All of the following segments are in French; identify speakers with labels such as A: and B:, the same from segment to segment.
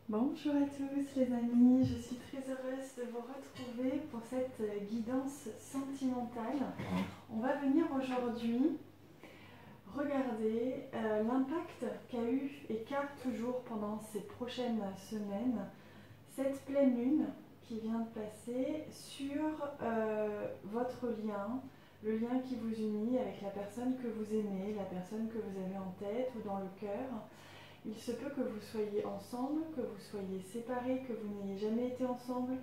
A: Bonjour à tous les amis, je suis très heureuse de vous retrouver pour cette guidance sentimentale. On va venir aujourd'hui regarder l'impact qu'a eu et qu'a toujours pendant ces prochaines semaines cette pleine lune qui vient de passer sur votre lien, le lien qui vous unit avec la personne que vous aimez, la personne que vous avez en tête ou dans le cœur. Il se peut que vous soyez ensemble, que vous soyez séparés, que vous n'ayez jamais été ensemble,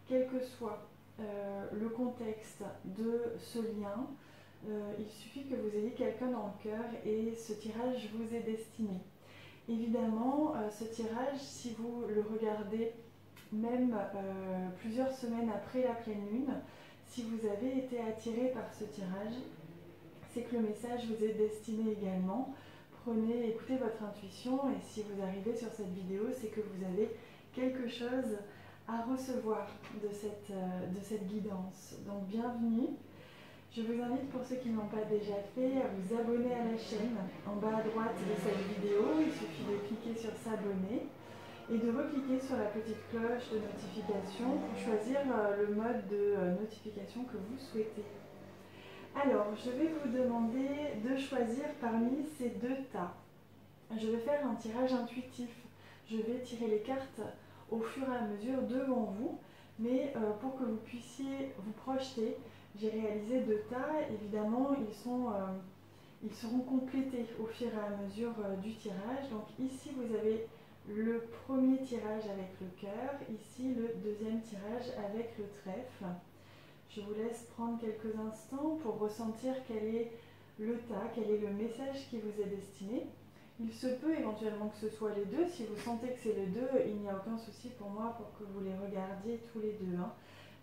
A: quel que soit le contexte de ce lien, il suffit que vous ayez quelqu'un dans le cœur et ce tirage vous est destiné. Évidemment, ce tirage, si vous le regardez même plusieurs semaines après la pleine lune, si vous avez été attiré par ce tirage, c'est que le message vous est destiné également. Prenez, écoutez votre intuition et si vous arrivez sur cette vidéo, c'est que vous avez quelque chose à recevoir de cette guidance. Donc bienvenue. Je vous invite pour ceux qui n'ont pas déjà fait à vous abonner à la chaîne. En bas à droite de cette vidéo, il suffit de cliquer sur s'abonner et de recliquer sur la petite cloche de notification pour choisir le mode de notification que vous souhaitez. Alors, je vais vous demander de choisir parmi ces deux tas. Je vais faire un tirage intuitif. Je vais tirer les cartes au fur et à mesure devant vous, mais pour que vous puissiez vous projeter, j'ai réalisé deux tas. Évidemment, ils seront complétés au fur et à mesure du tirage. Donc ici, vous avez le premier tirage avec le cœur, ici le deuxième tirage avec le trèfle. Je vous laisse prendre quelques instants pour ressentir quel est le tas, quel est le message qui vous est destiné. Il se peut éventuellement que ce soit les deux. Si vous sentez que c'est les deux, il n'y a aucun souci pour moi pour que vous les regardiez tous les deux.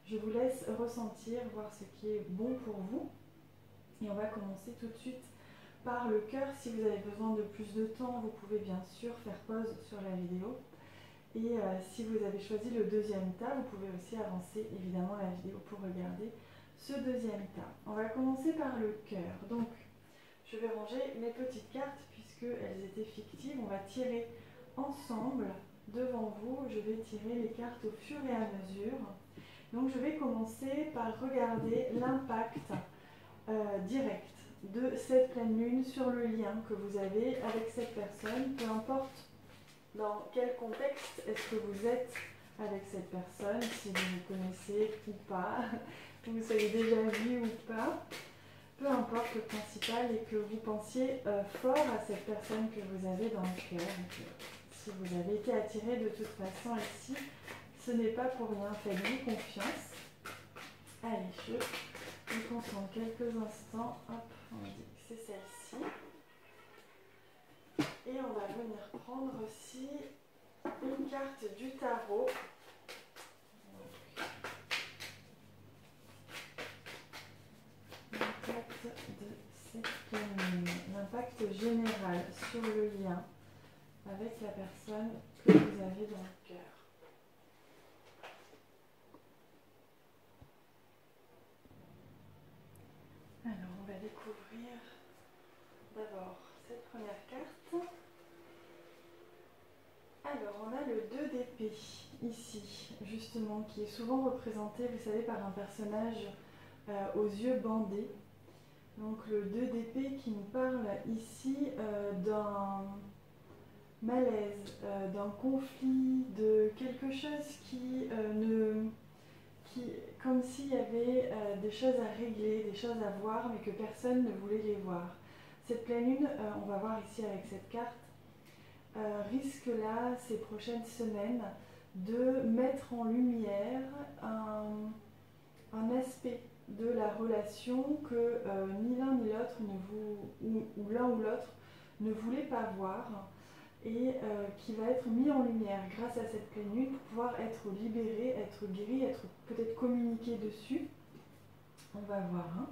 A: Je vous laisse ressentir, voir ce qui est bon pour vous. Et on va commencer tout de suite par le cœur. Si vous avez besoin de plus de temps, vous pouvez bien sûr faire pause sur la vidéo. Et si vous avez choisi le deuxième tas, vous pouvez aussi avancer évidemment la vidéo pour regarder ce deuxième tas. On va commencer par le cœur. Donc, je vais ranger mes petites cartes puisqu'elles étaient fictives. On va tirer ensemble devant vous. Je vais tirer les cartes au fur et à mesure. Donc, je vais commencer par regarder l'impact direct de cette pleine lune sur le lien que vous avez avec cette personne, peu importe dans quel contexte est-ce que vous êtes avec cette personne, si vous vous connaissez ou pas, que vous soyez déjà vu ou pas, peu importe, le principal est que vous pensiez fort à cette personne que vous avez dans le cœur. Si vous avez été attiré de toute façon ici, ce n'est pas pour rien, faites-vous confiance. Allez, je me concentre quelques instants, hop, on dit que c'est celle-ci. Et on va venir prendre aussi une carte du tarot. L'impact de cette pleine lune, l'impact général sur le lien avec la personne que vous avez dans le cœur. Alors, on va découvrir d'abord cette première carte. Alors, on a le 2 d'épée ici, justement, qui est souvent représenté, vous savez, par un personnage aux yeux bandés. Donc, le 2 d'épée qui nous parle ici d'un malaise, d'un conflit, de quelque chose comme s'il y avait des choses à régler, des choses à voir, mais que personne ne voulait les voir. Cette pleine lune, on va voir ici avec cette carte, risque là, ces prochaines semaines, de mettre en lumière un aspect de la relation que ni l'un ni l'autre ou l'un ou l'autre ne voulait pas voir et qui va être mis en lumière grâce à cette pleine lune pour pouvoir être libéré, être guéri, être peut-être communiqué dessus. On va voir.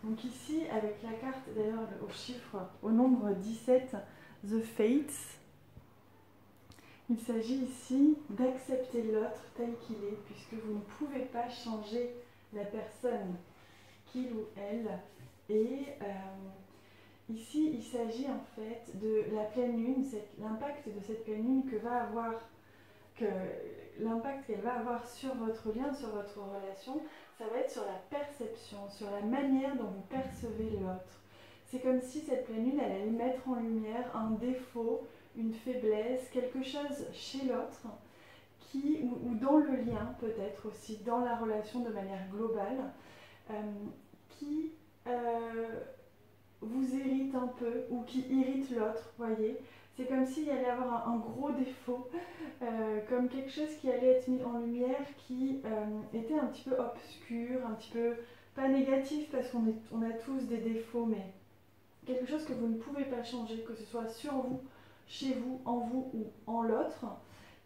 A: Donc ici, avec la carte, d'ailleurs au chiffre, au nombre 17, The Fates, il s'agit ici d'accepter l'autre tel qu'il est, puisque vous ne pouvez pas changer la personne qu'il ou elle est. Ici, il s'agit en fait de la pleine lune, l'impact de cette pleine lune que va avoir que l'impact qu'elle va avoir sur votre lien, sur votre relation, ça va être sur la perception, sur la manière dont vous percevez l'autre. C'est comme si cette pleine lune, elle allait mettre en lumière un défaut, une faiblesse, quelque chose chez l'autre, ou dans le lien peut-être aussi, dans la relation de manière globale, qui vous irrite un peu ou qui irrite l'autre, voyez. C'est comme s'il y allait avoir un gros défaut, comme quelque chose qui allait être mis en lumière, qui était un petit peu obscur, un petit peu, pas négatif parce qu'on a tous des défauts, mais quelque chose que vous ne pouvez pas changer, que ce soit sur vous, chez vous, en vous ou en l'autre,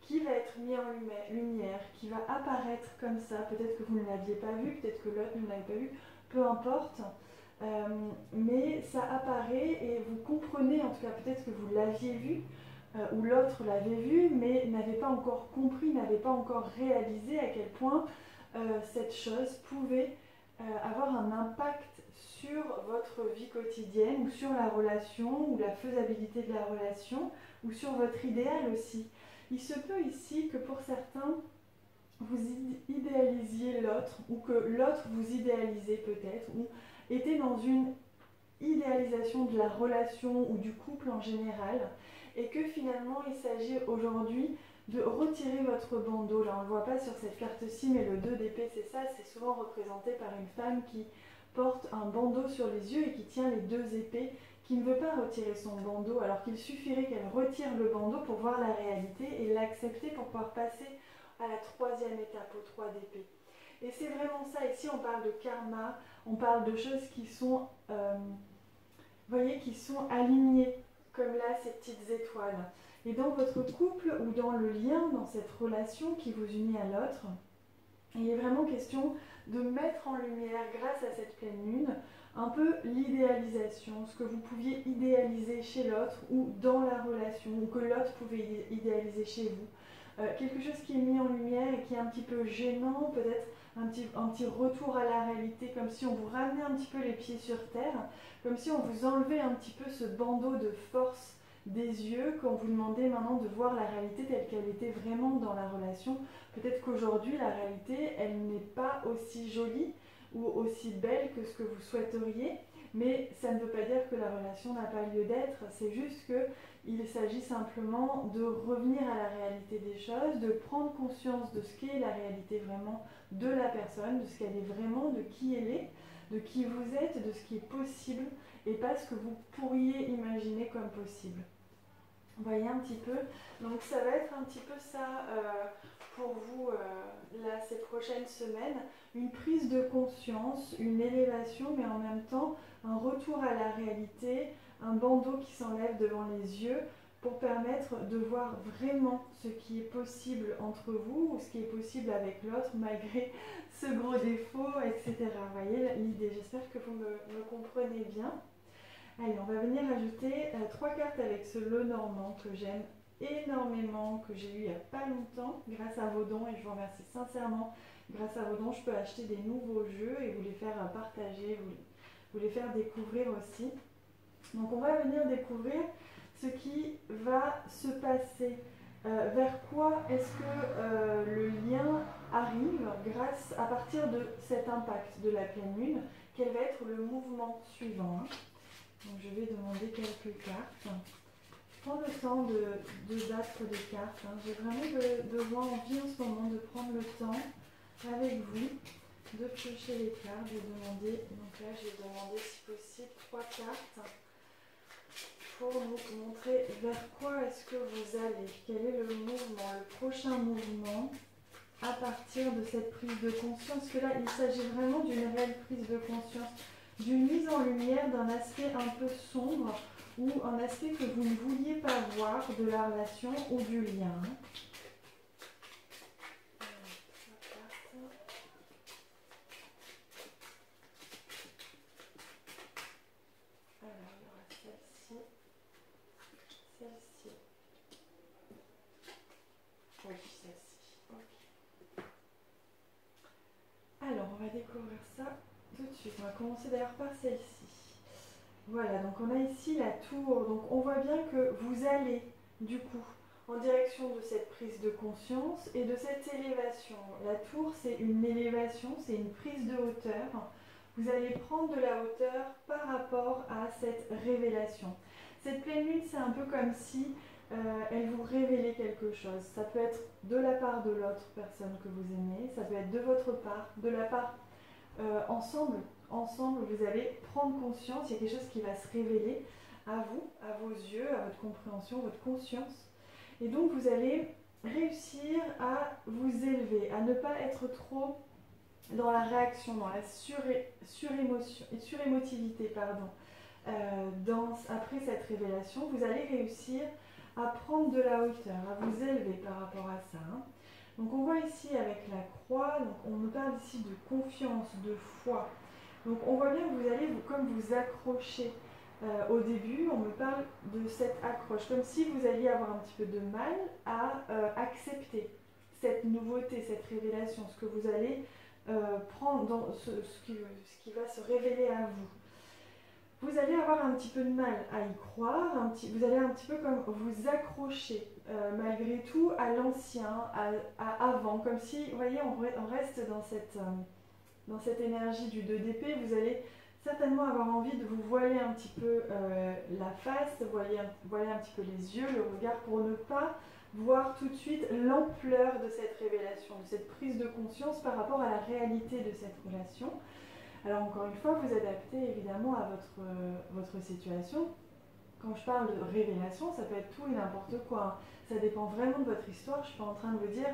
A: qui va être mis en lumière, qui va apparaître comme ça. Peut-être que vous ne l'aviez pas vu, peut-être que l'autre ne l'avait pas vu, peu importe. Mais ça apparaît et vous comprenez, en tout cas peut-être que vous l'aviez vu, ou l'autre l'avait vu, mais n'avait pas encore compris, n'avait pas encore réalisé à quel point cette chose pouvait avoir un impact sur votre vie quotidienne, ou sur la relation, ou la faisabilité de la relation, ou sur votre idéal aussi. Il se peut ici que pour certains, vous idéalisiez l'autre, ou que l'autre vous idéalisait peut-être, ou était dans une idéalisation de la relation ou du couple en général, et que finalement il s'agit aujourd'hui de retirer votre bandeau. Là on ne le voit pas sur cette carte-ci, mais le 2 d'épée c'est ça, c'est souvent représenté par une femme qui porte un bandeau sur les yeux et qui tient les 2 épées, qui ne veut pas retirer son bandeau, alors qu'il suffirait qu'elle retire le bandeau pour voir la réalité et l'accepter pour pouvoir passer à la 3e étape, au 3 d'épée. Et c'est vraiment ça, ici on parle de karma, on parle de choses qui sont, voyez, qui sont alignées, comme là ces petites étoiles. Et dans votre couple ou dans le lien, dans cette relation qui vous unit à l'autre, il est vraiment question de mettre en lumière, grâce à cette pleine lune, un peu l'idéalisation, ce que vous pouviez idéaliser chez l'autre ou dans la relation, ou que l'autre pouvait idéaliser chez vous. Quelque chose qui est mis en lumière et qui est un petit peu gênant, peut-être un petit retour à la réalité, comme si on vous ramenait un petit peu les pieds sur terre, comme si on vous enlevait un petit peu ce bandeau de force des yeux, qu'on vous demandait maintenant de voir la réalité telle qu'elle était vraiment dans la relation. Peut-être qu'aujourd'hui, la réalité, elle n'est pas aussi jolie ou aussi belle que ce que vous souhaiteriez, mais ça ne veut pas dire que la relation n'a pas lieu d'être, c'est juste qu'il s'agit simplement de revenir à la réalité des choses, de prendre conscience de ce qu'est la réalité vraiment de la personne, de ce qu'elle est vraiment, de qui elle est, de qui vous êtes, de ce qui est possible, et pas ce que vous pourriez imaginer comme possible. Vous voyez un petit peu, donc ça va être un petit peu ça pour vous là ces prochaines semaines, une prise de conscience, une élévation, mais en même temps un retour à la réalité, un bandeau qui s'enlève devant les yeux pour permettre de voir vraiment ce qui est possible entre vous ou ce qui est possible avec l'autre malgré ce gros défaut, etc. Vous voyez l'idée, j'espère que vous me comprenez bien. Allez, on va venir ajouter 3 cartes avec ce Lenormand que j'aime énormément, que j'ai eu il n'y a pas longtemps grâce à vos dons, et je vous remercie sincèrement. Grâce à vos dons, je peux acheter des nouveaux jeux et vous les faire partager, vous les faire découvrir aussi. Donc on va venir découvrir ce qui va se passer, vers quoi est-ce que le lien arrive à partir de cet impact de la pleine lune, quel va être le mouvement suivant. Donc je vais demander quelques cartes. Je prends le temps de battre les cartes. J'ai vraiment besoin, envie en ce moment de prendre le temps avec vous, de piocher les cartes. Je vais demander, donc là je vais demander si possible 3 cartes pour nous montrer vers quoi est-ce que vous allez. Quel est le mouvement, le prochain mouvement à partir de cette prise de conscience. Parce que là il s'agit vraiment d'une réelle prise de conscience, d'une mise en lumière d'un aspect un peu sombre ou un aspect que vous ne vouliez pas voir de la relation ou du lien. Alors, il y aura celle-ci, celle-ci. Oui, celle-ci. Ok. Alors, on va découvrir ça tout de suite. On va commencer d'ailleurs par celle-ci. Voilà, donc on a ici la tour. Donc on voit bien que vous allez, du coup, en direction de cette prise de conscience et de cette élévation. La tour, c'est une élévation, c'est une prise de hauteur. Vous allez prendre de la hauteur par rapport à cette révélation. Cette pleine lune, c'est un peu comme si elle vous révélait quelque chose. Ça peut être de la part de l'autre personne que vous aimez, ça peut être de votre part, de la part ensemble, vous allez prendre conscience, il y a quelque chose qui va se révéler à vous, à vos yeux, à votre compréhension, votre conscience. Et donc vous allez réussir à vous élever, à ne pas être trop dans la réaction, dans la surémotivité, pardon. Après cette révélation, vous allez réussir à prendre de la hauteur, à vous élever par rapport à ça. Donc on voit ici avec la croix, donc on nous parle ici de confiance, de foi. Donc on voit bien que vous allez comme vous accrocher. Au début, on me parle de cette accroche, comme si vous alliez avoir un petit peu de mal à accepter cette nouveauté, cette révélation, ce que vous allez prendre dans ce qui va se révéler à vous. Vous allez avoir un petit peu de mal à y croire, vous allez un petit peu comme vous accrocher malgré tout à l'ancien, à avant, comme si, vous voyez, on reste dans cette énergie du 2 d'épée. Vous allez certainement avoir envie de vous voiler un petit peu la face, voiler un petit peu les yeux, le regard, pour ne pas voir tout de suite l'ampleur de cette révélation, de cette prise de conscience par rapport à la réalité de cette relation. Alors encore une fois, vous adaptez évidemment à votre situation. Quand je parle de révélation, ça peut être tout et n'importe quoi. Ça dépend vraiment de votre histoire. Je ne suis pas en train de vous dire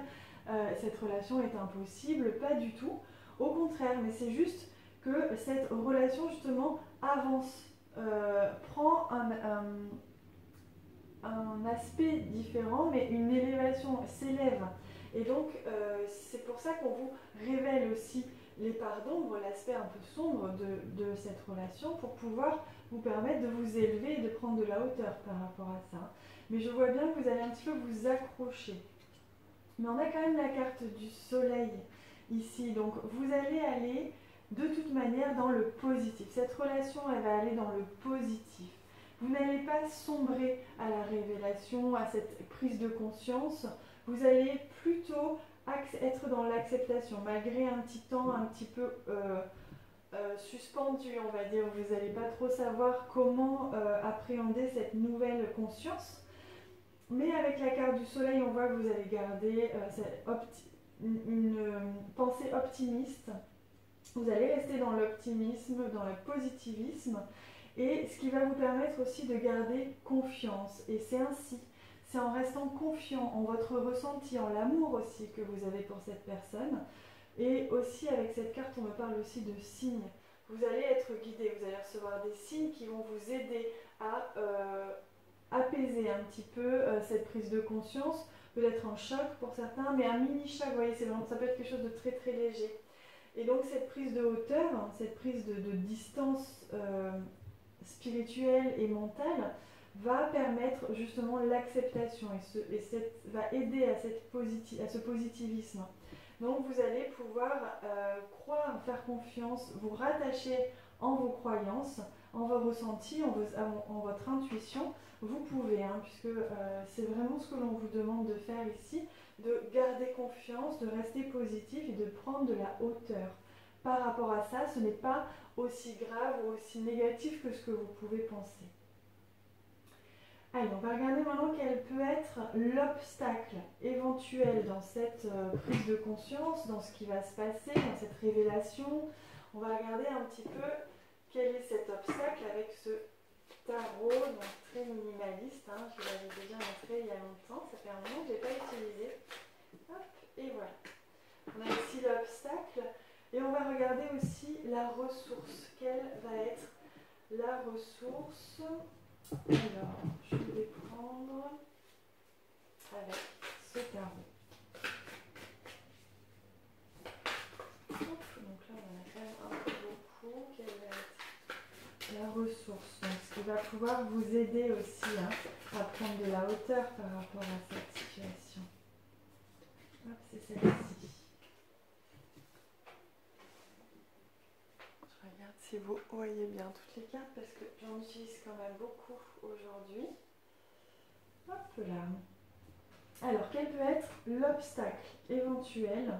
A: cette relation est impossible, pas du tout. Au contraire, mais c'est juste que cette relation justement avance, prend un aspect différent, mais une élévation s'élève. Et donc c'est pour ça qu'on vous révèle aussi les parts d'ombre, l'aspect un peu sombre de cette relation, pour pouvoir vous permettre de vous élever et de prendre de la hauteur par rapport à ça. Mais je vois bien que vous allez un petit peu vous accrocher. Mais on a quand même la carte du soleil ici, donc vous allez aller de toute manière dans le positif. Cette relation, elle va aller dans le positif. Vous n'allez pas sombrer à la révélation, à cette prise de conscience. Vous allez plutôt être dans l'acceptation, malgré un petit temps un petit peu suspendu, on va dire. Vous n'allez pas trop savoir comment appréhender cette nouvelle conscience. Mais avec la carte du soleil, on voit que vous allez garder une pensée optimiste. Vous allez rester dans l'optimisme, dans le positivisme, et ce qui va vous permettre aussi de garder confiance. Et c'est ainsi, c'est en restant confiant en votre ressenti, en l'amour aussi que vous avez pour cette personne. Et aussi avec cette carte, on me parle aussi de signes. Vous allez être guidé, vous allez recevoir des signes qui vont vous aider à apaiser un petit peu cette prise de conscience, peut-être un choc pour certains, mais un mini choc, vous voyez, ça peut être quelque chose de très très léger. Et donc cette prise de hauteur, cette prise de distance spirituelle et mentale va permettre justement l'acceptation et va aider à ce positivisme. Donc vous allez pouvoir croire, faire confiance, vous rattacher en vos croyances, en vos ressentis, en votre intuition. Vous pouvez, puisque c'est vraiment ce que l'on vous demande de faire ici, de garder confiance, de rester positif et de prendre de la hauteur. Par rapport à ça, ce n'est pas aussi grave ou aussi négatif que ce que vous pouvez penser. Allez, on va regarder maintenant quel peut être l'obstacle éventuel dans cette prise de conscience, dans ce qui va se passer, dans cette révélation. On va regarder un petit peu quel est cet obstacle avec ce tarot, donc très minimaliste. Je l'avais déjà montré il y a longtemps, ça fait un moment que je ne l'ai pas utilisé. Hop, et voilà. On a ici l'obstacle. Et on va regarder aussi la ressource. Quelle va être la ressource? Alors, je vais prendre avec ce tarot. Donc là, on en a quand même un peu beaucoup. Quelle va être la ressource? Donc, ce qui va pouvoir vous aider aussi à prendre de la hauteur par rapport à cette situation. Hop, c'est celle-ci. Si vous voyez bien toutes les cartes, parce que j'en utilise quand même beaucoup aujourd'hui. Hop là. Alors, quel peut être l'obstacle éventuel?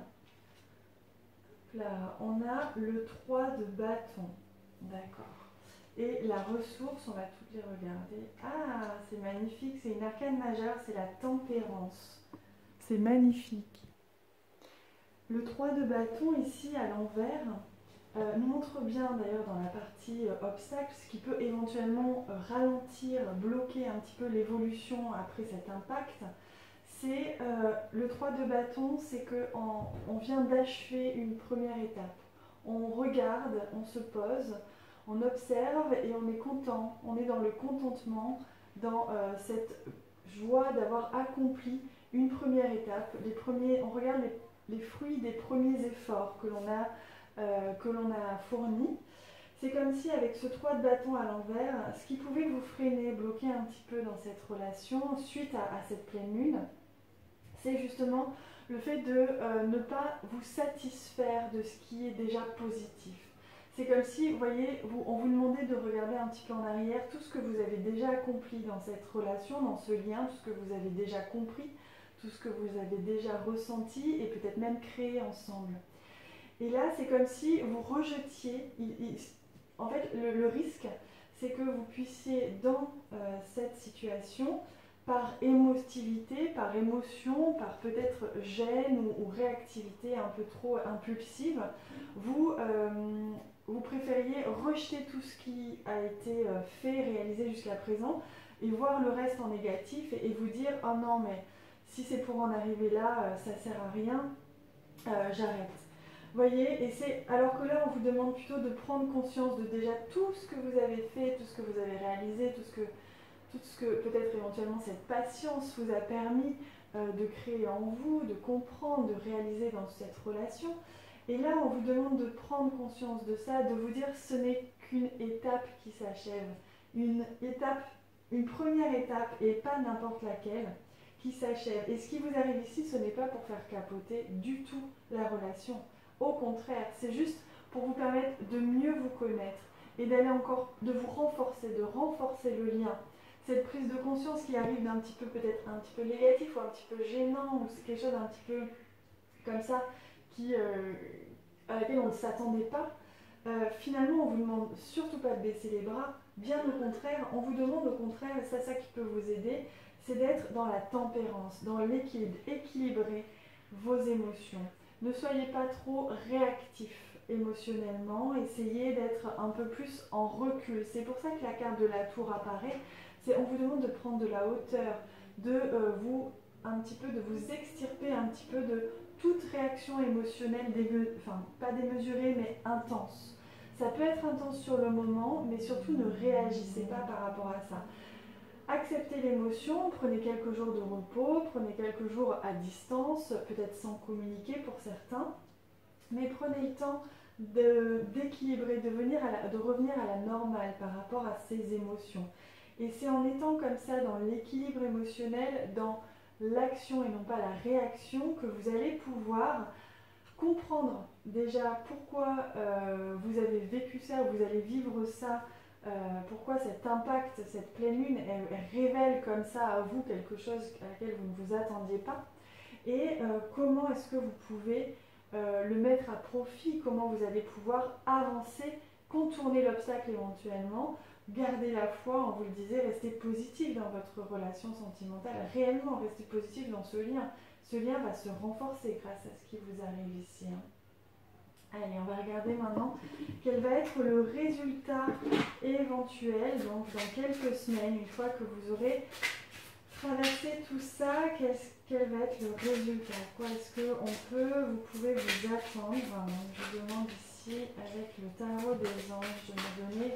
A: Là, on a le 3 de bâton. D'accord. Et la ressource, on va toutes les regarder. Ah, c'est magnifique, c'est une arcane majeure, c'est la tempérance. C'est magnifique. Le 3 de bâton, ici, à l'envers, nous montre bien d'ailleurs dans la partie obstacle, ce qui peut éventuellement ralentir, bloquer un petit peu l'évolution après cet impact. C'est le 3 de bâton, c'est qu'on vient d'achever une première étape. On regarde, on se pose, on observe et on est content. On est dans le contentement, dans cette joie d'avoir accompli une première étape. On regarde les fruits des premiers efforts que l'on a fournis. C'est comme si avec ce 3 de bâton à l'envers, ce qui pouvait vous freiner, bloquer un petit peu dans cette relation suite à cette pleine lune, c'est justement le fait de ne pas vous satisfaire de ce qui est déjà positif. C'est comme si, vous voyez, on vous demandait de regarder un petit peu en arrière tout ce que vous avez déjà accompli dans cette relation, dans ce lien, tout ce que vous avez déjà compris, tout ce que vous avez déjà ressenti et peut-être même créé ensemble. Et là, c'est comme si vous rejetiez. En fait, le risque, c'est que vous puissiez, dans cette situation, par émotivité, par émotion, par peut-être gêne ou réactivité un peu trop impulsive, vous préfériez rejeter tout ce qui a été fait, réalisé jusqu'à présent, et voir le reste en négatif et vous dire « Oh non, mais si c'est pour en arriver là, ça sert à rien, j'arrête ». Vous voyez, alors que là, on vous demande plutôt de prendre conscience de déjà tout ce que vous avez fait, tout ce que vous avez réalisé, tout ce que peut-être éventuellement cette patience vous a permis de créer en vous, de comprendre, de réaliser dans cette relation. Et là, on vous demande de prendre conscience de ça, de vous dire ce n'est qu'une étape qui s'achève. Une première étape, et pas n'importe laquelle, qui s'achève. Et ce qui vous arrive ici, ce n'est pas pour faire capoter du tout la relation. Au contraire, c'est juste pour vous permettre de mieux vous connaître et d'aller encore, de vous renforcer, de renforcer le lien. Cette prise de conscience qui arrive d'un petit peu, peut-être un petit peu négatif ou un petit peu gênant, ou c'est quelque chose d'un petit peu comme ça, à laquelle on ne s'attendait pas. Finalement, on ne vous demande surtout pas de baisser les bras, bien au contraire, on vous demande au contraire, et c'est ça qui peut vous aider, c'est d'être dans la tempérance, dans l'équilibre, équilibrer vos émotions. Ne soyez pas trop réactif émotionnellement, essayez d'être un peu plus en recul. C'est pour ça que la carte de la tour apparaît. On vous demande de prendre de la hauteur, de de vous extirper un petit peu de toute réaction émotionnelle, pas démesurée, mais intense. Ça peut être intense sur le moment, mais surtout ne réagissez pas par rapport à ça. Acceptez l'émotion, prenez quelques jours de repos, prenez quelques jours à distance, peut-être sans communiquer pour certains, mais prenez le temps d'équilibrer, de revenir à la normale par rapport à ces émotions. Et c'est en étant comme ça dans l'équilibre émotionnel, dans l'action et non pas la réaction, que vous allez pouvoir comprendre déjà pourquoi vous avez vécu ça, ou vous allez vivre ça, pourquoi cet impact, cette pleine lune, elle révèle comme ça à vous quelque chose à laquelle vous ne vous attendiez pas, et comment est-ce que vous pouvez le mettre à profit, comment vous allez pouvoir avancer, contourner l'obstacle éventuellement, garder la foi, on vous le disait, rester positif dans votre relation sentimentale, réellement rester positif dans ce lien. Ce lien va se renforcer grâce à ce qui vous arrive ici. Allez, on va regarder maintenant quel va être le résultat éventuel, donc dans quelques semaines, une fois que vous aurez traversé tout ça, quel va être le résultat? Quoi est-ce que vous pouvez vous attendre? Je demande ici, avec le tarot des anges, de me donner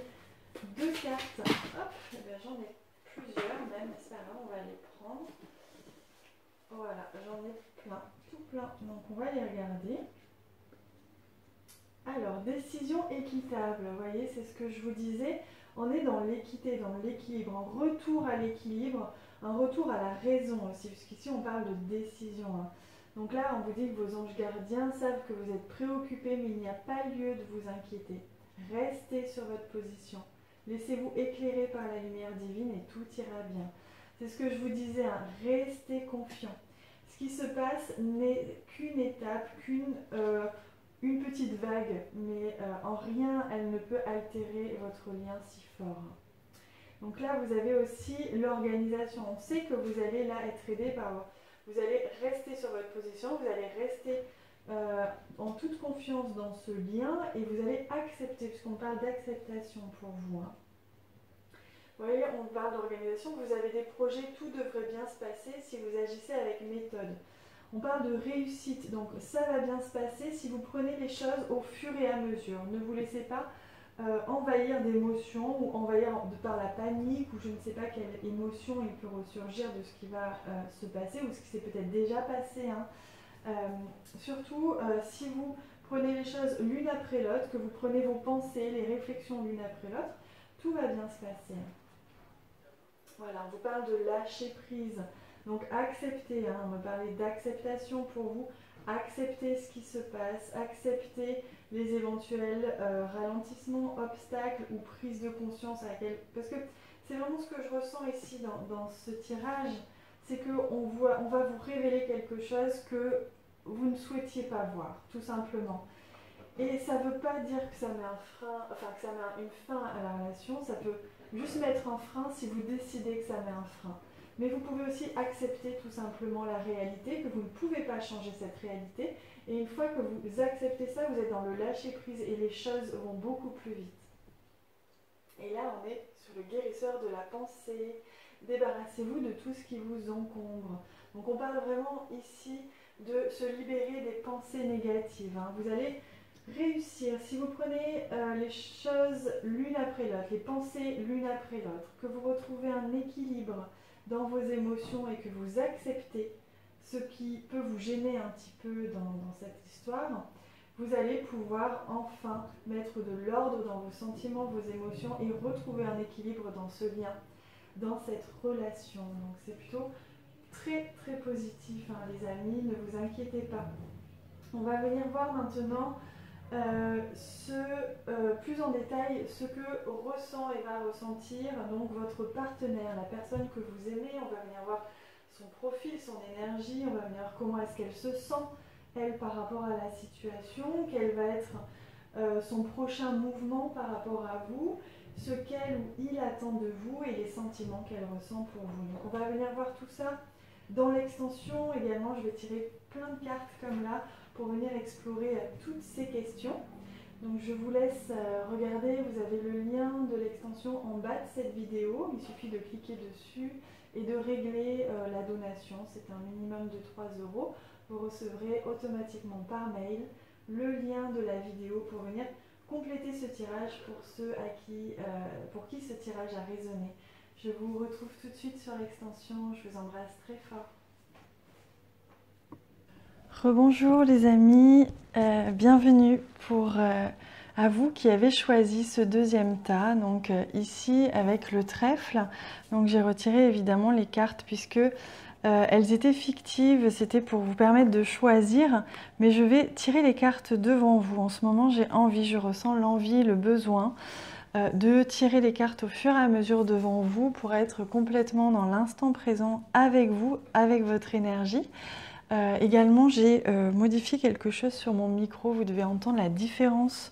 A: 2 cartes. Hop, eh bien, j'en ai plusieurs même, c'est pas grave, on va les prendre. Voilà, j'en ai plein, tout plein. Donc on va les regarder. Alors, décision équitable, vous voyez, c'est ce que je vous disais. On est dans l'équité, dans l'équilibre, un retour à l'équilibre, un retour à la raison aussi, puisqu'ici on parle de décision. Donc là, on vous dit que vos anges gardiens savent que vous êtes préoccupés, mais il n'y a pas lieu de vous inquiéter. Restez sur votre position. Laissez-vous éclairer par la lumière divine et tout ira bien. C'est ce que je vous disais, restez confiant. qui se passe n'est qu'une étape, une petite vague, mais en rien elle ne peut altérer votre lien si fort. Donc là, vous avez aussi l'organisation. On sait que vous allez là être aidé par... Vous allez rester sur votre position, vous allez rester en toute confiance dans ce lien et vous allez accepter, puisqu'on parle d'acceptation pour vous. Hein. Vous voyez, on parle d'organisation, vous avez des projets, tout devrait bien se passer si vous agissez avec méthode. On parle de réussite, donc ça va bien se passer si vous prenez les choses au fur et à mesure. Ne vous laissez pas envahir d'émotions ou envahir par la panique ou je ne sais pas quelle émotion il peut ressurgir de ce qui va se passer ou ce qui s'est peut-être déjà passé. Hein. Surtout, si vous prenez les choses l'une après l'autre, que vous prenez vos pensées, les réflexions l'une après l'autre, tout va bien se passer. Voilà, on vous parle de lâcher prise. Donc acceptez, hein, on me parlait d'acceptation pour vous, acceptez ce qui se passe, acceptez les éventuels ralentissements, obstacles ou prise de conscience à laquelle... Parce que c'est vraiment ce que je ressens ici dans ce tirage, c'est qu'on va vous révéler quelque chose que vous ne souhaitiez pas voir, tout simplement. Et ça ne veut pas dire que ça met un frein, enfin que ça met une fin à la relation, ça peut juste mettre un frein si vous décidez que ça met un frein. Mais vous pouvez aussi accepter tout simplement la réalité, que vous ne pouvez pas changer cette réalité. Et une fois que vous acceptez ça, vous êtes dans le lâcher-prise et les choses vont beaucoup plus vite. Et là, on est sur le guérisseur de la pensée. Débarrassez-vous de tout ce qui vous encombre. Donc on parle vraiment ici de se libérer des pensées négatives. Hein. Vous allez réussir, si vous prenez les choses l'une après l'autre, les pensées l'une après l'autre, que vous retrouvez un équilibre dans vos émotions et que vous acceptez ce qui peut vous gêner un petit peu dans cette histoire, vous allez pouvoir enfin mettre de l'ordre dans vos sentiments, vos émotions et retrouver un équilibre dans ce lien, dans cette relation. Donc c'est plutôt très très positif, hein, les amis, ne vous inquiétez pas. On va venir voir maintenant plus en détail ce que ressent et va ressentir donc votre partenaire, la personne que vous aimez. On va venir voir son profil, son énergie, on va venir voir comment est-ce qu'elle se sent, elle, par rapport à la situation, quel va être son prochain mouvement par rapport à vous, ce qu'elle ou il attend de vous et les sentiments qu'elle ressent pour vous. Donc on va venir voir tout ça dans l'extension. Également, je vais tirer plein de cartes comme là pour venir explorer toutes ces questions. Donc je vous laisse regarder, vous avez le lien de l'extension en bas de cette vidéo, il suffit de cliquer dessus et de régler la donation, c'est un minimum de 3 €. Vous recevrez automatiquement par mail le lien de la vidéo pour venir compléter ce tirage pour ceux pour qui ce tirage a résonné. Je vous retrouve tout de suite sur l'extension, je vous embrasse très fort. Rebonjour les amis, bienvenue à vous qui avez choisi ce deuxième tas, donc ici avec le trèfle. Donc j'ai retiré évidemment les cartes puisque elles étaient fictives, c'était pour vous permettre de choisir, mais je vais tirer les cartes devant vous. En ce moment j'ai envie, je ressens l'envie, le besoin de tirer les cartes au fur et à mesure devant vous pour être complètement dans l'instant présent avec vous, avec votre énergie. Également, j'ai modifié quelque chose sur mon micro. Vous devez entendre la différence.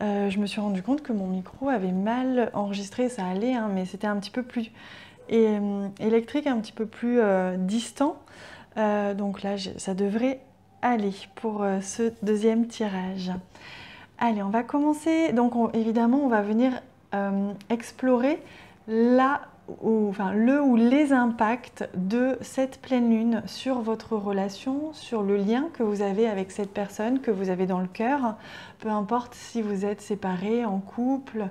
A: Je me suis rendu compte que mon micro avait mal enregistré. Ça allait, hein, mais c'était un petit peu plus électrique, un petit peu plus distant. Donc là, ça devrait aller pour ce deuxième tirage. Allez, on va commencer. Donc évidemment, on va venir explorer le ou les impacts de cette pleine lune sur votre relation, sur le lien que vous avez avec cette personne que vous avez dans le cœur, peu importe si vous êtes séparés, en couple,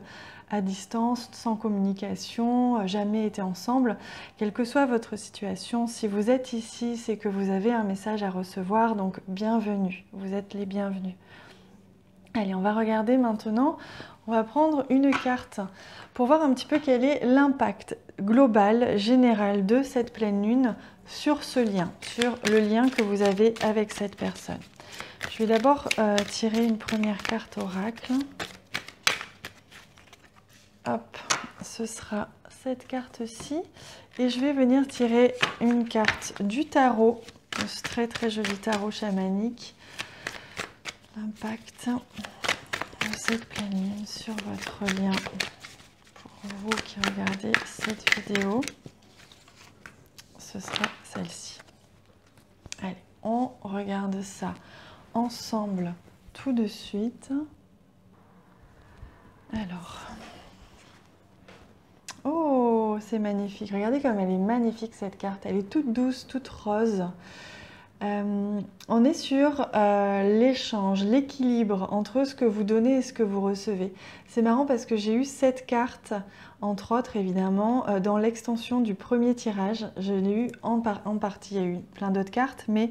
A: à distance, sans communication, jamais été ensemble, quelle que soit votre situation, si vous êtes ici, c'est que vous avez un message à recevoir, donc bienvenue, vous êtes les bienvenus. Allez, on va regarder maintenant, on va prendre une carte pour voir un petit peu quel est l'impact global, général de cette pleine lune sur ce lien, sur le lien que vous avez avec cette personne. Je vais d'abord tirer une première carte oracle. Hop, ce sera cette carte-ci. Et je vais venir tirer une carte du tarot ce très très joli tarot chamanique. L'impact de cette pleine lune sur votre lien. Pour vous qui regardez cette vidéo, ce sera celle-ci. Allez, on regarde ça ensemble tout de suite. Alors, oh, c'est magnifique. Regardez comme elle est magnifique cette carte. Elle est toute douce, toute rose. On est sur l'échange, l'équilibre entre ce que vous donnez et ce que vous recevez. C'est marrant parce que j'ai eu cette carte, entre autres évidemment, dans l'extension du premier tirage. Je l'ai eu en partie, il y a eu plein d'autres cartes, mais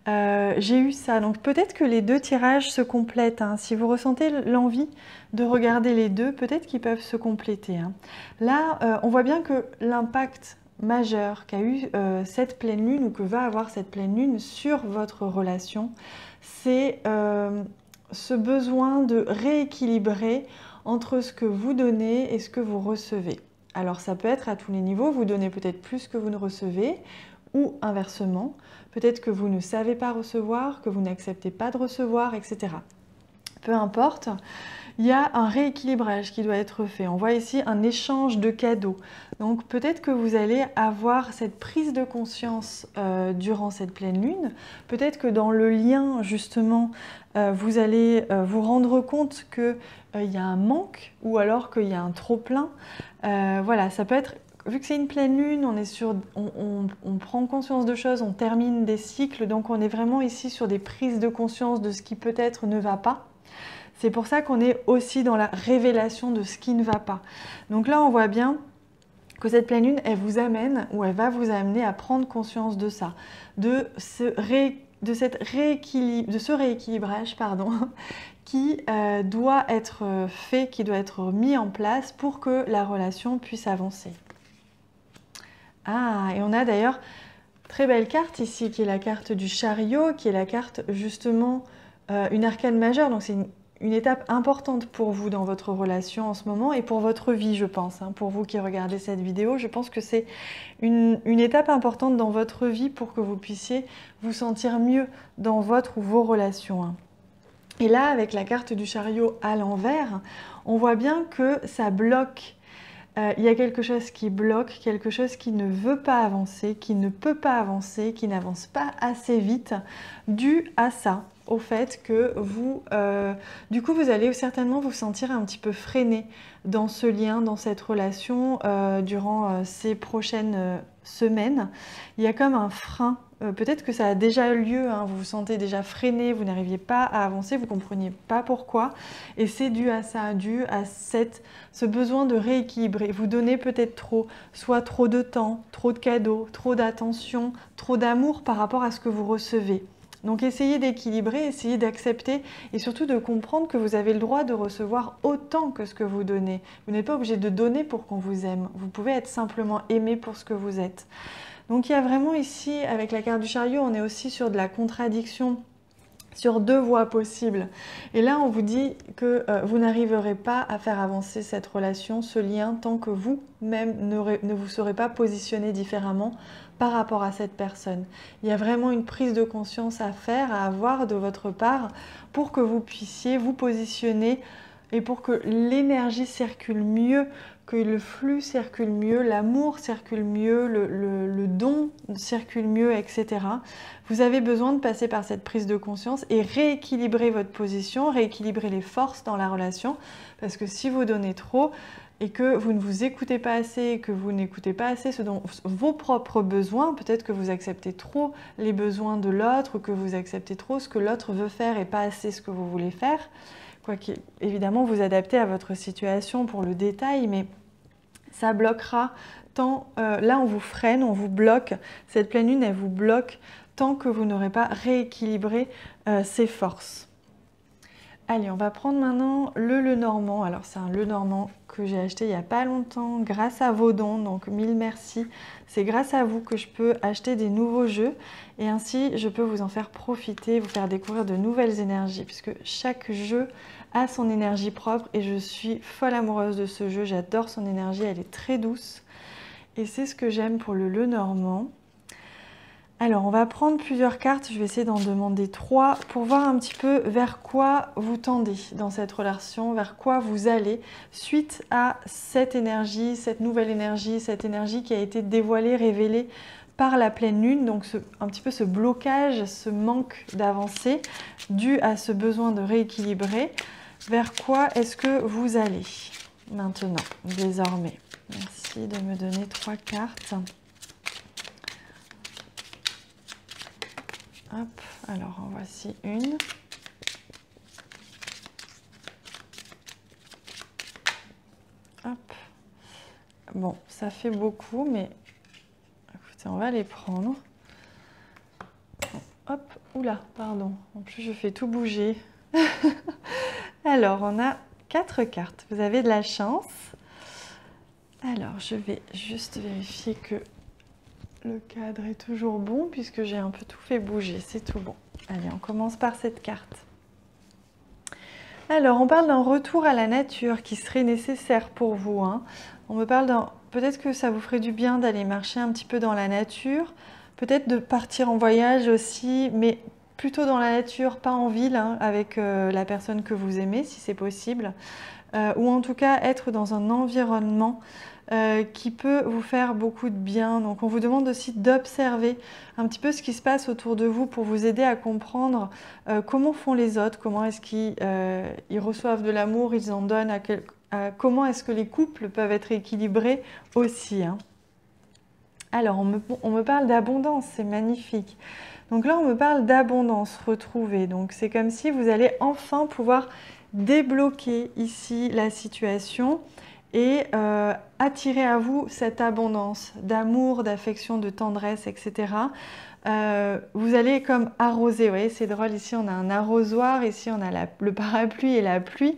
A: j'ai eu ça. Donc peut-être que les deux tirages se complètent, hein. Si vous ressentez l'envie de regarder les deux, peut-être qu'ils peuvent se compléter, hein. Là, on voit bien que l'impact majeur qu'a eu cette pleine lune ou que va avoir cette pleine lune sur votre relation, c'est ce besoin de rééquilibrer entre ce que vous donnez et ce que vous recevez. Alors ça peut être à tous les niveaux, vous donnez peut-être plus que vous ne recevez, ou inversement, peut-être que vous ne savez pas recevoir, que vous n'acceptez pas de recevoir, etc. Peu importe, il y a un rééquilibrage qui doit être fait. On voit ici un échange de cadeaux. Donc peut-être que vous allez avoir cette prise de conscience durant cette pleine lune. Peut-être que dans le lien, justement, vous allez vous rendre compte qu'il y a un manque ou alors qu'il y a un trop-plein. Voilà, ça peut être... Vu que c'est une pleine lune, on prend conscience de choses, on termine des cycles, donc on est vraiment ici sur des prises de conscience de ce qui peut-être ne va pas. C'est pour ça qu'on est aussi dans la révélation de ce qui ne va pas. Donc là, on voit bien que cette pleine lune, elle vous amène, ou elle va vous amener à prendre conscience de ça, de ce rééquilibrage, pardon, qui doit être fait, qui doit être mis en place pour que la relation puisse avancer. Ah, et on a d'ailleurs très belle carte ici, qui est la carte du chariot, qui est la carte justement une arcane majeure. Donc c'est une étape importante pour vous dans votre relation en ce moment et pour votre vie, je pense. Hein, pour vous qui regardez cette vidéo, je pense que c'est une étape importante dans votre vie pour que vous puissiez vous sentir mieux dans votre ou vos relations. Hein. Et là, avec la carte du chariot à l'envers, on voit bien que ça bloque. Il y a quelque chose qui bloque, quelque chose qui ne veut pas avancer, qui ne peut pas avancer, qui n'avance pas assez vite, dû à ça, au fait que vous, du coup, vous allez certainement vous sentir un petit peu freiné dans ce lien, dans cette relation, durant ces prochaines semaines. Il y a comme un frein. Peut-être que ça a déjà eu lieu, hein, vous vous sentez déjà freiné, vous n'arriviez pas à avancer, vous ne compreniez pas pourquoi. Et c'est dû à ça, dû à ce besoin de rééquilibrer. Vous donnez peut-être trop, soit trop de temps, trop de cadeaux, trop d'attention, trop d'amour par rapport à ce que vous recevez. Donc essayez d'équilibrer, essayez d'accepter et surtout de comprendre que vous avez le droit de recevoir autant que ce que vous donnez. Vous n'êtes pas obligé de donner pour qu'on vous aime. Vous pouvez être simplement aimé pour ce que vous êtes. Donc il y a vraiment ici, avec la carte du chariot, on est aussi sur de la contradiction, sur deux voies possibles. Et là, on vous dit que vous n'arriverez pas à faire avancer cette relation, ce lien, tant que vous-même ne vous serez pas positionné différemment par rapport à cette personne. Il y a vraiment une prise de conscience à faire, à avoir de votre part pour que vous puissiez vous positionner et pour que l'énergie circule mieux, que le flux circule mieux, l'amour circule mieux, le don circule mieux, etc. Vous avez besoin de passer par cette prise de conscience et rééquilibrer votre position, rééquilibrer les forces dans la relation, parce que si vous donnez trop et que vous ne vous écoutez pas assez, que vous n'écoutez pas assez vos propres besoins, peut-être que vous acceptez trop les besoins de l'autre, ou que vous acceptez trop ce que l'autre veut faire et pas assez ce que vous voulez faire, quoi qu'évidemment vous adaptez à votre situation pour le détail, mais ça bloquera tant, là on vous freine, on vous bloque, cette pleine lune elle vous bloque tant que vous n'aurez pas rééquilibré ces forces. Allez, on va prendre maintenant le Lenormand. Alors c'est un Lenormand que j'ai acheté il n'y a pas longtemps grâce à vos dons, donc mille merci. C'est grâce à vous que je peux acheter des nouveaux jeux et ainsi je peux vous en faire profiter, vous faire découvrir de nouvelles énergies puisque chaque jeu a son énergie propre et je suis folle amoureuse de ce jeu, j'adore son énergie, elle est très douce et c'est ce que j'aime pour le Lenormand. Alors, on va prendre plusieurs cartes. Je vais essayer d'en demander 3 pour voir un petit peu vers quoi vous tendez dans cette relation, vers quoi vous allez suite à cette énergie, cette nouvelle énergie, cette énergie qui a été dévoilée, révélée par la pleine lune. Donc, un petit peu ce blocage, ce manque d'avancée dû à ce besoin de rééquilibrer. Vers quoi est-ce que vous allez maintenant, désormais? Merci de me donner 3 cartes. Hop, alors en voici une. Hop. Bon, ça fait beaucoup, mais écoutez, on va les prendre. Hop, oula, pardon. En plus, je fais tout bouger. Alors, on a 4 cartes. Vous avez de la chance. Alors, je vais juste vérifier que le cadre est toujours bon puisque j'ai un peu tout fait bouger, c'est tout bon. Allez, on commence par cette carte. Alors, on parle d'un retour à la nature qui serait nécessaire pour vous. Hein. On me parle d'un... Peut-être que ça vous ferait du bien d'aller marcher un petit peu dans la nature, peut-être de partir en voyage aussi, mais plutôt dans la nature, pas en ville, hein, avec la personne que vous aimez, si c'est possible. Ou en tout cas, être dans un environnement qui peut vous faire beaucoup de bien. Donc on vous demande aussi d'observer un petit peu ce qui se passe autour de vous pour vous aider à comprendre comment font les autres, comment est-ce qu'ils reçoivent de l'amour, ils en donnent, comment est-ce que les couples peuvent être équilibrés aussi. Hein. Alors on me parle d'abondance, c'est magnifique. Donc là on me parle d'abondance retrouvée, donc c'est comme si vous allez enfin pouvoir débloquer ici la situation et attirer à vous cette abondance d'amour, d'affection, de tendresse, etc. Vous allez comme arroser, vous voyez, c'est drôle, ici on a un arrosoir, ici on a le parapluie et la pluie.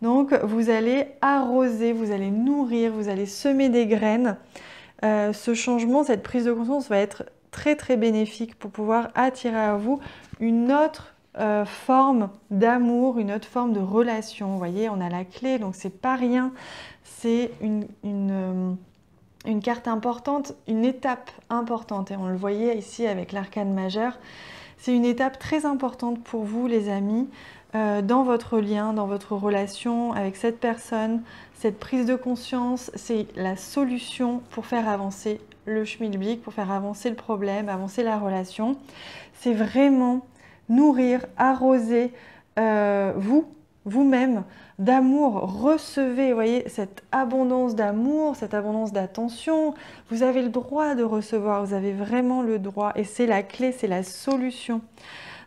A: Donc vous allez arroser, vous allez nourrir, vous allez semer des graines. Ce changement, cette prise de conscience va être très très bénéfique pour pouvoir attirer à vous une autre forme d'amour, une autre forme de relation. Vous voyez, on a la clé, donc c'est pas rien. C'est une carte importante, une étape importante. Et on le voyait ici avec l'arcane majeur. C'est une étape très importante pour vous, les amis, dans votre lien, dans votre relation avec cette personne. Cette prise de conscience, c'est la solution pour faire avancer le schmilblick, pour faire avancer le problème, avancer la relation. C'est vraiment nourrir, arroser vous-même d'amour, recevez, vous voyez, cette abondance d'amour, cette abondance d'attention. Vous avez le droit de recevoir, vous avez vraiment le droit et c'est la clé, c'est la solution.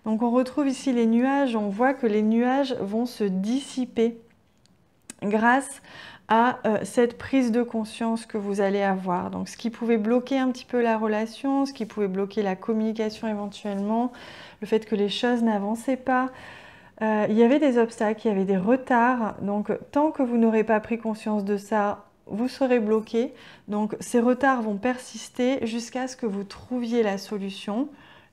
A: Donc on retrouve ici les nuages, on voit que les nuages vont se dissiper grâce à cette prise de conscience que vous allez avoir. Donc ce qui pouvait bloquer un petit peu la relation, ce qui pouvait bloquer la communication éventuellement, le fait que les choses n'avançaient pas, il y avait des obstacles, il y avait des retards. Donc tant que vous n'aurez pas pris conscience de ça, vous serez bloqué. Donc ces retards vont persister jusqu'à ce que vous trouviez la solution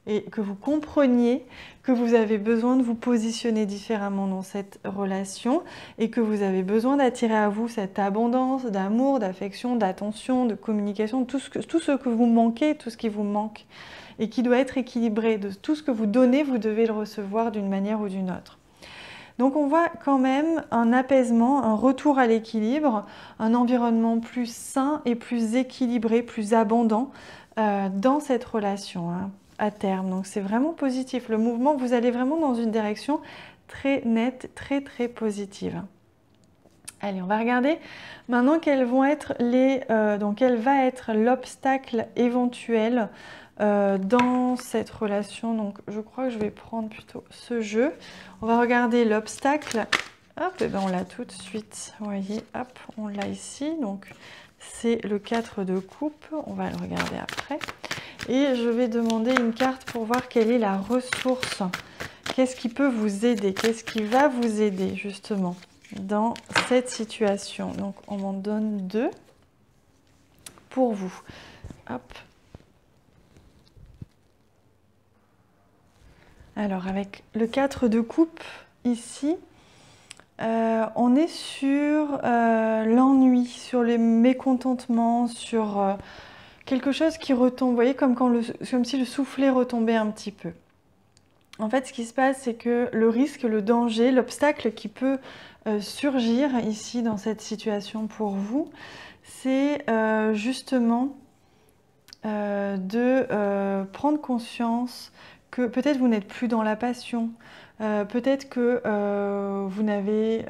A: et que vous compreniez que vous avez besoin de vous positionner différemment dans cette relation et que vous avez besoin d'attirer à vous cette abondance d'amour, d'affection, d'attention, de communication, tout ce que vous manquez, tout ce qui vous manque et qui doit être équilibré. De tout ce que vous donnez, vous devez le recevoir d'une manière ou d'une autre. Donc on voit quand même un apaisement, un retour à l'équilibre, un environnement plus sain et plus équilibré, plus abondant dans cette relation hein, à terme. Donc c'est vraiment positif. Le mouvement, vous allez vraiment dans une direction très nette, très très positive. Allez, on va regarder maintenant quels vont être donc quel va être l'obstacle éventuel dans cette relation. Donc je crois que je vais prendre plutôt ce jeu. On va regarder l'obstacle. Hop, et ben on l'a tout de suite. Vous voyez, hop, on l'a ici. Donc c'est le 4 de coupe. On va le regarder après. Et je vais demander une carte pour voir quelle est la ressource. Qu'est-ce qui peut vous aider? Qu'est-ce qui va vous aider justement dans cette situation? Donc on m'en donne 2 pour vous. Hop. Alors avec le 4 de coupe ici, on est sur l'ennui, sur les mécontentements, sur quelque chose qui retombe, vous voyez, comme si le soufflet retombait un petit peu. En fait, ce qui se passe, c'est que le risque, le danger, l'obstacle qui peut surgir ici dans cette situation pour vous, c'est justement de prendre conscience que peut-être vous n'êtes plus dans la passion, peut-être que vous n'avez,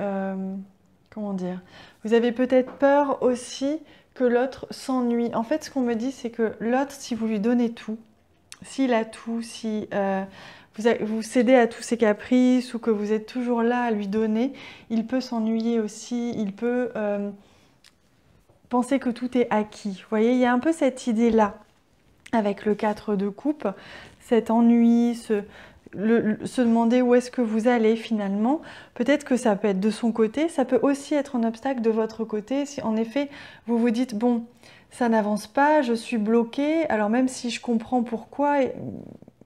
A: comment dire, vous avez peut-être peur aussi que l'autre s'ennuie. En fait, ce qu'on me dit, c'est que l'autre, si vous lui donnez tout, s'il a tout, si vous cédez à tous ses caprices ou que vous êtes toujours là à lui donner, il peut s'ennuyer aussi, il peut penser que tout est acquis. Vous voyez, il y a un peu cette idée-là avec le 4 de coupe, cet ennui, se demander où est-ce que vous allez finalement. Peut-être que ça peut être de son côté, ça peut aussi être un obstacle de votre côté. Si en effet, vous vous dites, bon, ça n'avance pas, je suis bloquée, alors même si je comprends pourquoi,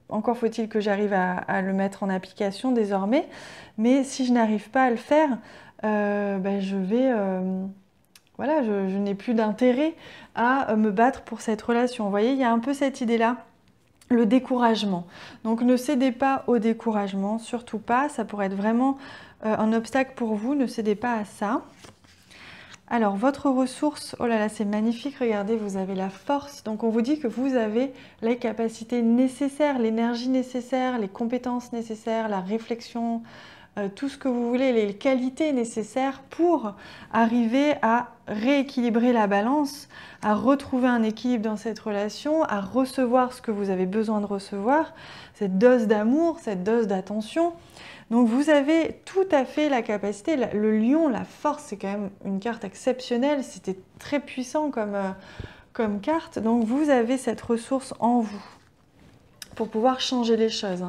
A: encore faut-il que j'arrive à le mettre en application désormais, mais si je n'arrive pas à le faire, je vais... voilà, je n'ai plus d'intérêt à me battre pour cette relation. Vous voyez, il y a un peu cette idée-là, le découragement. Donc ne cédez pas au découragement, surtout pas. Ça pourrait être vraiment un obstacle pour vous, ne cédez pas à ça. Alors, votre ressource, oh là là, c'est magnifique, regardez, vous avez la force. Donc, on vous dit que vous avez les capacités nécessaires, l'énergie nécessaire, les compétences nécessaires, la réflexion, tout ce que vous voulez, les qualités nécessaires pour arriver à rééquilibrer la balance, à retrouver un équilibre dans cette relation, à recevoir ce que vous avez besoin de recevoir, cette dose d'amour, cette dose d'attention. Donc vous avez tout à fait la capacité, le lion, la force, c'est quand même une carte exceptionnelle, c'était très puissant comme carte, donc vous avez cette ressource en vous pour pouvoir changer les choses.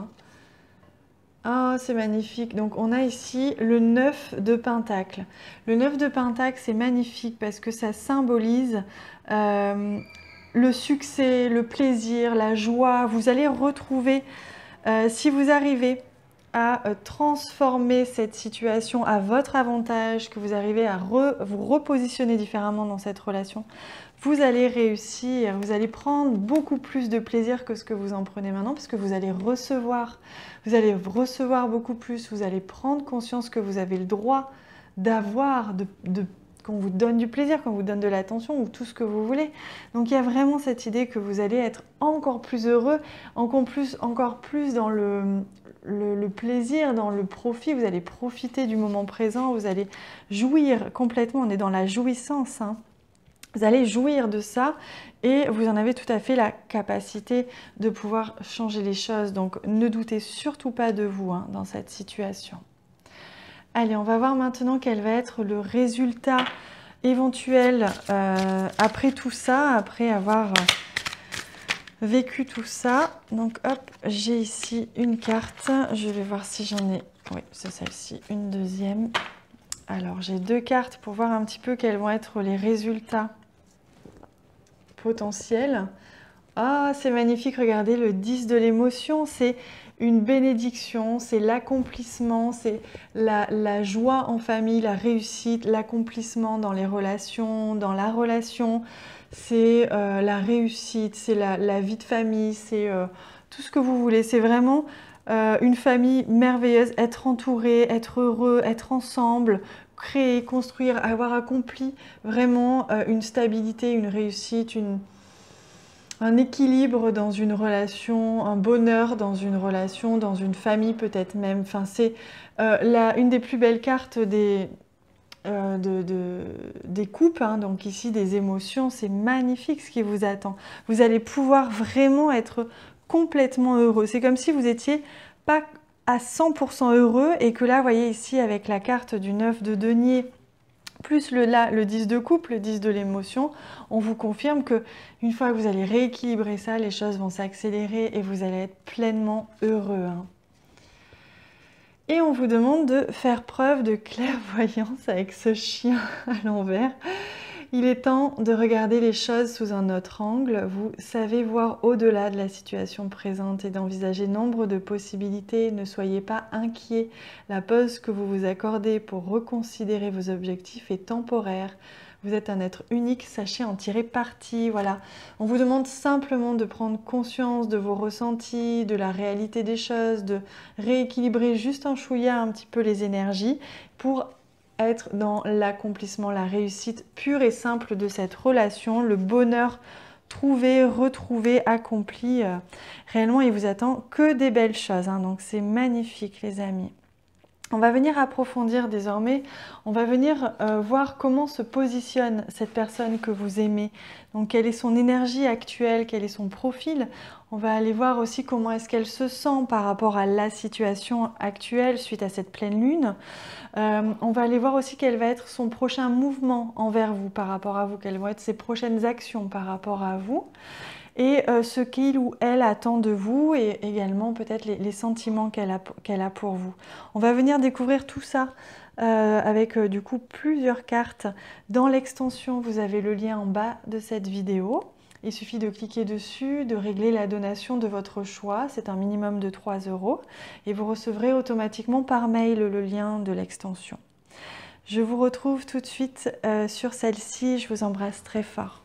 A: Ah, c'est magnifique. Donc on a ici le 9 de Pentacle. Le 9 de Pentacle, c'est magnifique parce que ça symbolise le succès, le plaisir, la joie. Vous allez retrouver, si vous arrivez à transformer cette situation à votre avantage, que vous arrivez à vous repositionner différemment dans cette relation, vous allez réussir, vous allez prendre beaucoup plus de plaisir que ce que vous en prenez maintenant, parce que vous allez recevoir beaucoup plus, vous allez prendre conscience que vous avez le droit d'avoir, qu'on vous donne du plaisir, qu'on vous donne de l'attention ou tout ce que vous voulez. Donc il y a vraiment cette idée que vous allez être encore plus heureux, encore plus dans le plaisir, dans le profit, vous allez profiter du moment présent, vous allez jouir complètement, on est dans la jouissance, hein. Vous allez jouir de ça et vous en avez tout à fait la capacité de pouvoir changer les choses. Donc ne doutez surtout pas de vous dans cette situation. Allez, on va voir maintenant quel va être le résultat éventuel après tout ça, après avoir vécu tout ça. Donc hop, j'ai ici une carte. Je vais voir si j'en ai... Oui, c'est celle-ci, une deuxième. Alors j'ai deux cartes pour voir un petit peu quels vont être les résultats potentiels. Ah, c'est magnifique, regardez, le 10 de l'émotion, c'est une bénédiction, c'est l'accomplissement, c'est la joie en famille, la réussite, l'accomplissement dans les relations, dans la relation, c'est la réussite, c'est la vie de famille, c'est tout ce que vous voulez. C'est vraiment une famille merveilleuse, être entouré, être heureux, être ensemble, créer, construire, avoir accompli vraiment une stabilité, une réussite, un équilibre dans une relation, un bonheur dans une relation, dans une famille peut-être même. Enfin, c'est une des plus belles cartes des coupes, hein. Donc ici des émotions, c'est magnifique ce qui vous attend. Vous allez pouvoir vraiment être complètement heureux. C'est comme si vous étiez pas à 100% heureux et que là, vous voyez ici avec la carte du 9 de denier, plus le 10 de coupe, le 10 de l'émotion, on vous confirme que une fois que vous allez rééquilibrer ça, les choses vont s'accélérer et vous allez être pleinement heureux, hein. Et on vous demande de faire preuve de clairvoyance avec ce chien à l'envers. Il est temps de regarder les choses sous un autre angle. Vous savez voir au-delà de la situation présente et d'envisager nombre de possibilités. Ne soyez pas inquiets. La pause que vous vous accordez pour reconsidérer vos objectifs est temporaire. Vous êtes un être unique, sachez en tirer parti. Voilà. On vous demande simplement de prendre conscience de vos ressentis, de la réalité des choses, de rééquilibrer juste un chouïa un petit peu les énergies pour être dans l'accomplissement, la réussite pure et simple de cette relation, le bonheur trouvé, retrouvé, accompli. Réellement, il vous attend que des belles choses, hein, donc c'est magnifique les amis. On va venir approfondir désormais, on va venir voir comment se positionne cette personne que vous aimez. Donc quelle est son énergie actuelle, quel est son profil. On va aller voir aussi comment est-ce qu'elle se sent par rapport à la situation actuelle suite à cette pleine lune. On va aller voir aussi quel va être son prochain mouvement envers vous par rapport à vous, quelles vont être ses prochaines actions par rapport à vous. Et ce qu'il ou elle attend de vous et également peut-être les sentiments qu'elle a pour vous. On va venir découvrir tout ça avec du coup plusieurs cartes. Dans l'extension, vous avez le lien en bas de cette vidéo. Il suffit de cliquer dessus, de régler la donation de votre choix. C'est un minimum de 3 € et vous recevrez automatiquement par mail le lien de l'extension. Je vous retrouve tout de suite sur celle-ci. Je vous embrasse très fort.